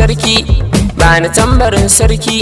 sarki bani tambarin sarki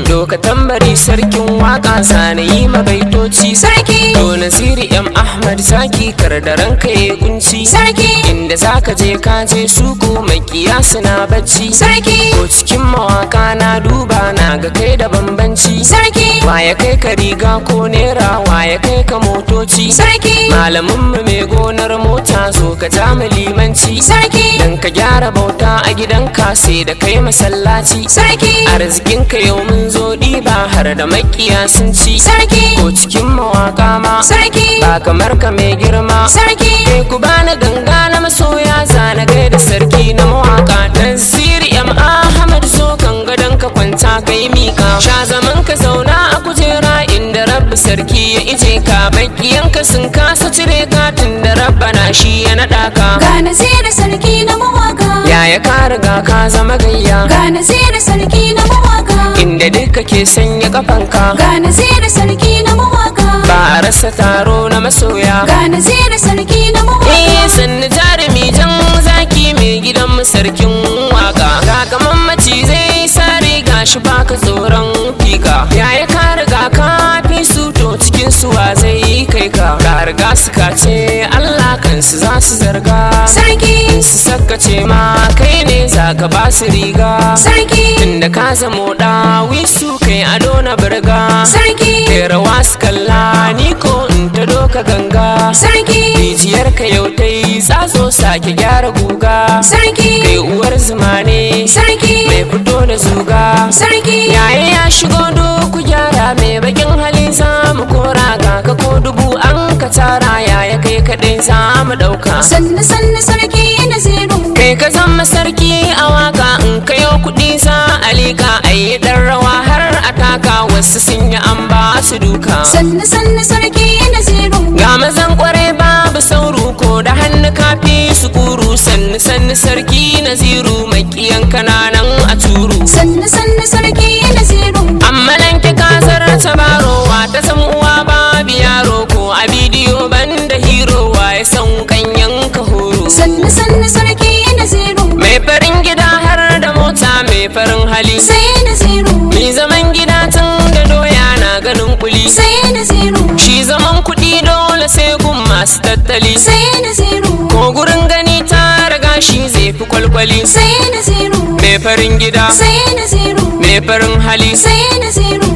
doka tambari sarkin waka zanayi mabaitoci sarki to Nasiri Ahmad zaki kar da ranka ya kunci sarki inda zaka je ka je su ko makiya suna bacci sarki ko cikin mawaka na duba na ga kai da bambanci sarki waye kai ka riga ko nera waye kai ka motoci sarki malamin mu mai gonar mota zo ka ja mu limanci sarki dan ka gyara bauta a gidanka sai da kai masallaci sarki arzikin ka yau mun zo diba har da makiya sun ci sarki ko cikin mawaka ma sarki ba kamar ka mai girma sarki kai ku bani ganga na masoya zana gaida sarki na mawaka Nasiri Ahmad so kan gadon ka kwanta kai mika sha zaman ka zauna a kujera inda rabbi sarki ya ije ka bakiyanka sun kasa cire ka tunda rabbana shi ya naɗa ka ga Nasiri sarki na mawaka yaya ka riga ka zama gayya ga Nasiri sarki na mawaka inda duka ke sanya kafanka ga Nasiri sarki na mawaka ba a rasa taro na masoya ga Nasiri sarki na mawaka sannu jarumi jan zaki mai gidan mu sarkin waka ga kaman macizai sare gashi baka tsoron fika yaya ka riga ka fi su to cikin suwa zai kai ka riga suka ce Allah kansu za su zarga sarki su saka ce ma kai ne za ka ba su riga sarki tunda ka zamo dawi su kai ado na burga sarki kai rawa su kalla ni ko in ta doka ganga sarki rijiyar ka yau ta yi tsatso sake gyara guga sarki kai uwar zuma ne sarki mai fito da zuga sarki yaya ya shigo doku gyara mai bakin hali za mu kora ga ka ko dubu an ka tara yaya kai kaɗai za mu ɗauka sannu sannu sarki Naziru kai ka zama sarki a waka in kayo kuɗi za a liƙa ayi ɗan rawa har a taka wasu sun yi an ba su duka sannu sannu sarki Naziru ga mazan kwarai babu sauru ko da hannu kafi su kuru sannu sannu sarki Naziru makiyan kananan a turu sannu sannu sarki Naziru amma lanke kazar ta barowa ta san uwa babu yaro ko a bidiyo banda hero ya san kanyan ka horo sannu sannu sarki Naziru mai farin gida har da mota mai farin hali sai Naziru mai zaman gida tun da doya na ganin kuli sai Naziru shi zaman kuɗi dole sai gun masu tattali sai Naziru ko gurin gani ta riga shi zai fi kwalkwali sai Naziru mai farin gida sai Naziru mai farin hali sai Naziru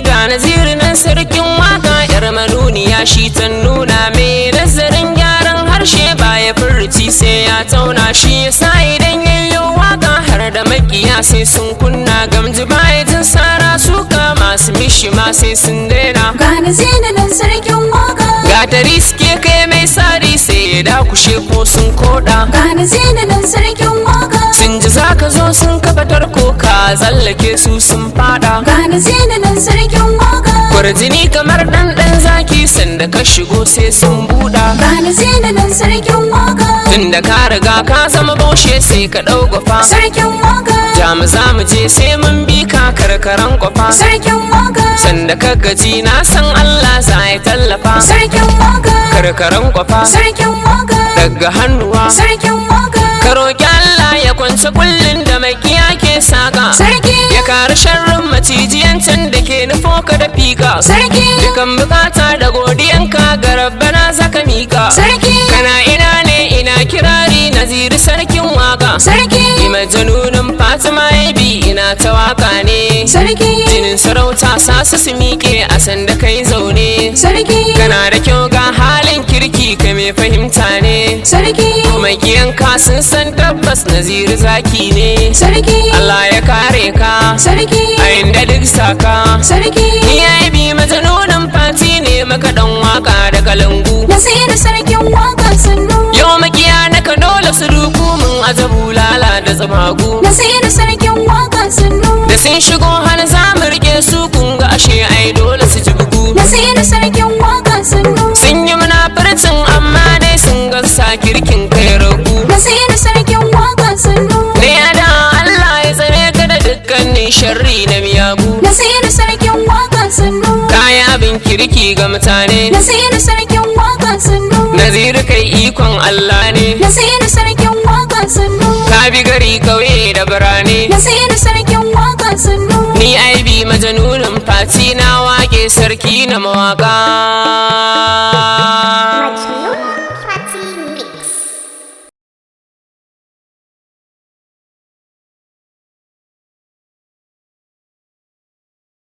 ga Naziru nan sarkin waka yar manuniya shi ta nuna mai nazarin gyaran harshe baya furci sai ya tauna shi yasa idan yayyo waka har da makiya sai sun kunna gamji baya jin sara suka masu mishi ma sai sun daina ga Naziru nan sarkin waka gatari suke kai mai sari sai ya dakushe ko sun koda ga Naziru nan sarkin waka sun ji zaka zo sun kafa tarko ka tsallake su sun fada ga Naziru nan sarkin waka kwarjini kamar dan zaki sanda ka shigo sai sun buɗa ga Naziru nan sarkin waka tunda ka riga ka zama baushe sai ka ɗau gwafa sarkin waka jamu za mu je sai mun bi ka karkaran kwafa sarkin waka sanda ka gaji na san Allah za ya tallafa sarkin waka karkaran kwafa sarkin waka daga hannuwa sarkin waka ka roƙi Allah ya kwance kullun da makiya ke saka sarki ya kare sharrin macijiyan can da ke nufo ka da fika sarki dukan bukata da godiyanka ga rabbana zaka mika sarki kana ina ne ina kirari Naziru sarkin waka sarki majanunin Fatima yabi ina ta waka ne sarki jinin sarauta sasu su miƙe a sanda kai zaune sarki kana da kyau ga halin kirki ka mai fahimta ne sarki makiyanka sun san tabbas Naziru zaki ne sarki Allah ya kare ka sarki a inda duk saka sarki ni yabi majanunin Fati ne maka dan waka da kalangu Naziru sarkin waka sannu yau makiya naka dole su duku mun azabu lala da tsamagu Naziru sarkin waka sannu da sun shigo hana za mu rike su kun ga ashe ai dole su ji bugu Naziru sarkin waka sannu sun yi munafurcin amma dai sun gasa kirkin kai ragu Naziru sarkin waka sannu ne da Allah ya tsare ka da dukkanin sharri na miyagu Naziru sarkin waka sannu kaya abin kirki ga mutane Naziru sarkin waka sannu Naziru kai ikon Allah ne Naziru sarkin waka sannu ka na bi gari kauye da birane. Nasiru sarkin waka sannu. Ni aibi majanunin fati na wake sarki na mawaka.